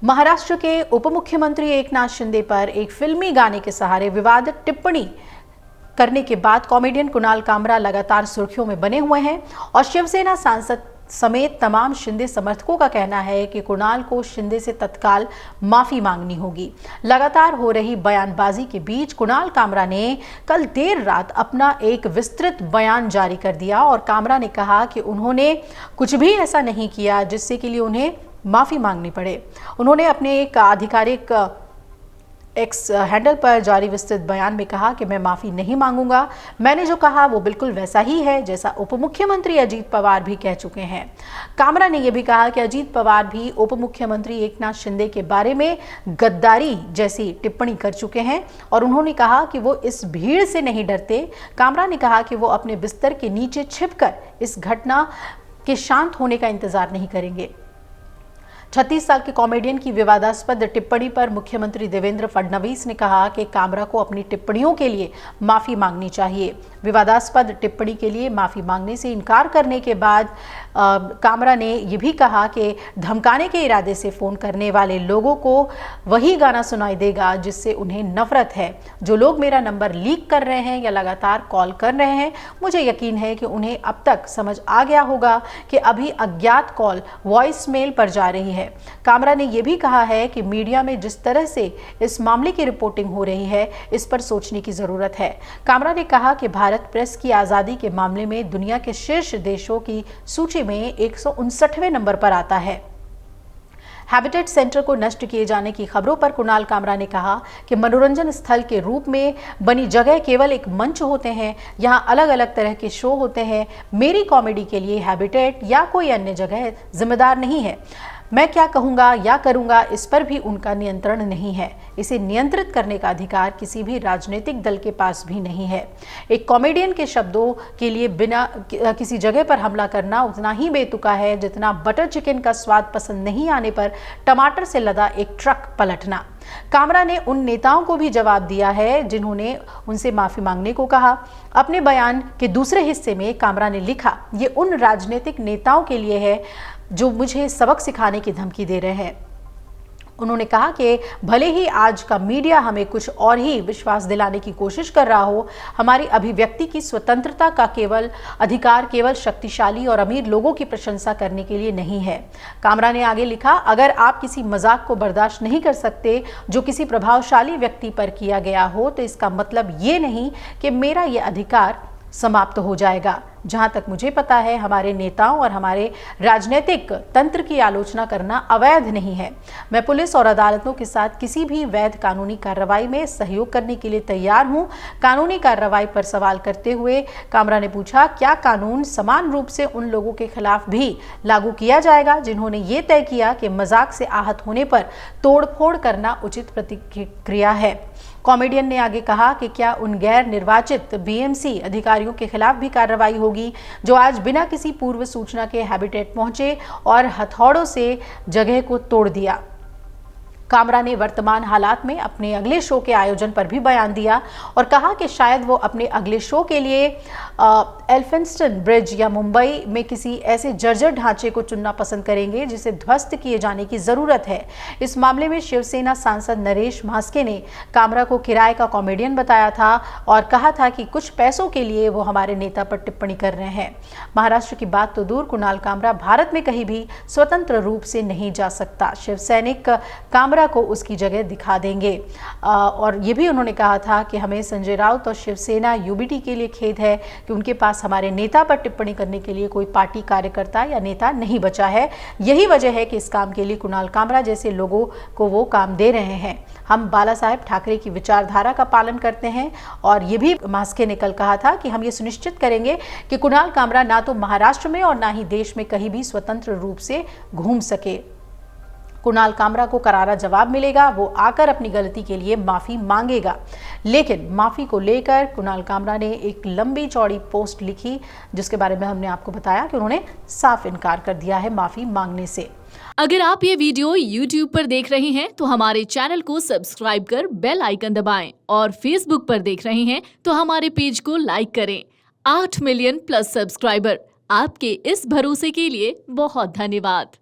महाराष्ट्र के उप मुख्यमंत्री एकनाथ शिंदे पर एक फिल्मी गाने के सहारे विवादित टिप्पणी करने के बाद कॉमेडियन कुणाल कामरा लगातार सुर्खियों में बने हुए हैं और शिवसेना सांसद समेत तमाम शिंदे समर्थकों का कहना है कि कुणाल को शिंदे से तत्काल माफी मांगनी होगी। लगातार हो रही बयानबाजी के बीच कुणाल कामरा ने कल देर रात अपना एक विस्तृत बयान जारी कर दिया और कामरा ने कहा कि उन्होंने कुछ भी ऐसा नहीं किया जिससे के लिए उन्हें माफी मांगनी पड़े। उन्होंने अपने एक आधिकारिक एक्स हैंडल पर जारी विस्तृत बयान में कहा कि मैं माफी नहीं मांगूंगा। मैंने जो कहा वो बिल्कुल वैसा ही है जैसा उप मुख्यमंत्री अजीत पवार भी कह चुके हैं। कामरा ने यह भी कहा कि अजीत पवार भी उप मुख्यमंत्री एकनाथ शिंदे के बारे में गद्दारी जैसी टिप्पणी कर चुके हैं और उन्होंने कहा कि वो इस भीड़ से नहीं डरते। कामरा ने कहा कि वो अपने बिस्तर के नीचे छिपकर इस घटना के शांत होने का इंतजार नहीं करेंगे। 36 साल के कॉमेडियन की विवादास्पद टिप्पणी पर मुख्यमंत्री देवेंद्र फडणवीस ने कहा कि कामरा को अपनी टिप्पणियों के लिए माफी मांगनी चाहिए। विवादास्पद टिप्पणी के लिए माफी मांगने से इनकार करने के बाद कामरा ने यह भी कहा कि धमकाने के इरादे से फोन करने वाले लोगों को वही गाना सुनाई देगा जिससे उन्हें नफरत है। जो लोग मेरा नंबर लीक कर रहे हैं या लगातार कॉल कर रहे हैं, मुझे यकीन है कि उन्हें अब तक समझ आ गया होगा कि अभी अज्ञात कॉल वॉइस मेल पर जा रही है। कामरा ने यह भी कहा है कि मीडिया में जिस तरह से इस मामले की रिपोर्टिंग हो रही है, इस पर सोचने की जरूरत है। कामरा ने कहा कि भारत प्रेस की आजादी के मामले में दुनिया के शीर्ष देशों की सूची में 159वें नंबर पर आता है। हैबिटेट सेंटर को नष्ट किए जाने की खबरों पर कुणाल कामरा ने कहा कि मनोरंजन स्थल के रूप में बनी जगह केवल एक मंच होते हैं, यहाँ अलग अलग तरह के शो होते हैं। मेरी कॉमेडी के लिए हैबिटेट या कोई अन्य जगह जिम्मेदार नहीं है। मैं क्या कहूँगा या करूँगा इस पर भी उनका नियंत्रण नहीं है। इसे नियंत्रित करने का अधिकार किसी भी राजनीतिक दल के पास भी नहीं है। एक कॉमेडियन के शब्दों के लिए बिना किसी जगह पर हमला करना उतना ही बेतुका है जितना बटर चिकन का स्वाद पसंद नहीं आने पर टमाटर से लदा एक ट्रक पलटना। कामरा ने उन नेताओं को भी जवाब दिया है जिन्होंने उनसे माफी मांगने को कहा। अपने बयान के दूसरे हिस्से में कामरा ने लिखा, ये उन राजनीतिक नेताओं के लिए है जो मुझे सबक सिखाने की धमकी दे रहे हैं। उन्होंने कहा कि भले ही आज का मीडिया हमें कुछ और ही विश्वास दिलाने की कोशिश कर रहा हो, हमारी अभिव्यक्ति की स्वतंत्रता का अधिकार केवल शक्तिशाली और अमीर लोगों की प्रशंसा करने के लिए नहीं है। कामरा ने आगे लिखा, अगर आप किसी मजाक को बर्दाश्त नहीं कर सकते जो किसी प्रभावशाली व्यक्ति पर किया गया हो, तो इसका मतलब ये नहीं कि मेरा ये अधिकार समाप्त हो जाएगा। जहां तक मुझे पता है, हमारे नेताओं और हमारे राजनीतिक तंत्र की आलोचना करना अवैध नहीं है। मैं पुलिस और अदालतों के साथ किसी भी वैध कानूनी कार्रवाई में सहयोग करने के लिए तैयार हूं। कानूनी कार्रवाई पर सवाल करते हुए कामरा ने पूछा, क्या कानून समान रूप से उन लोगों के खिलाफ भी लागू किया जाएगा जिन्होंने ये तय किया कि मजाक से आहत होने पर तोड़फोड़ करना उचित प्रतिक्रिया है। कॉमेडियन ने आगे कहा कि क्या उन गैर निर्वाचित बीएमसी अधिकारियों के खिलाफ भी कार्रवाई होगी जो आज बिना किसी पूर्व सूचना के हैबिटेट पहुंचे और हथौड़ों से जगह को तोड़ दिया। कामरा ने वर्तमान हालात में अपने अगले शो के आयोजन पर भी बयान दिया और कहा कि शायद वो अपने अगले शो के लिए एल्फिंस्टन ब्रिज या मुंबई में किसी ऐसे जर्जर ढांचे को चुनना पसंद करेंगे जिसे ध्वस्त किए जाने की जरूरत है। इस मामले में शिवसेना सांसद नरेश म्हास्के ने कामरा को किराए का कॉमेडियन बताया था और कहा था कि कुछ पैसों के लिए वो हमारे नेता पर टिप्पणी कर रहे हैं। महाराष्ट्र की बात तो दूर, कुणाल कामरा भारत में कहीं भी स्वतंत्र रूप से नहीं जा सकता। शिवसैनिक कामरा को उसकी जगह दिखा देंगे। और ये भी उन्होंने कहा था कि हमें संजय राउत और शिवसेना यूबीटी के लिए खेद है कि उनके पास हमारे नेता पर टिप्पणी करने के लिए कोई पार्टी कार्यकर्ता या नेता नहीं बचा है। यही वजह है कि इस काम के लिए कुणाल कामरा जैसे लोगों को वो काम दे रहे हैं। हम बाला साहेब ठाकरे की विचारधारा का पालन करते हैं और ये भी म्हास्के ने कल कहा था कि हम ये सुनिश्चित करेंगे कि कुणाल कामरा ना तो महाराष्ट्र में और ना ही देश में कहीं भी स्वतंत्र रूप से घूम सके। कुणाल कामरा को करारा जवाब मिलेगा, वो आकर अपनी गलती के लिए माफी मांगेगा। लेकिन माफी को लेकर कुणाल कामरा ने एक लंबी चौड़ी पोस्ट लिखी जिसके बारे में हमने आपको बताया कि उन्होंने साफ इनकार कर दिया है माफी मांगने से। अगर आप ये वीडियो YouTube पर देख रहे हैं तो हमारे चैनल को सब्सक्राइब कर बेल आइकन दबाएं और Facebook पर देख रहे हैं तो हमारे पेज को लाइक करें। 8 मिलियन प्लस सब्सक्राइबर, आपके इस भरोसे के लिए बहुत धन्यवाद।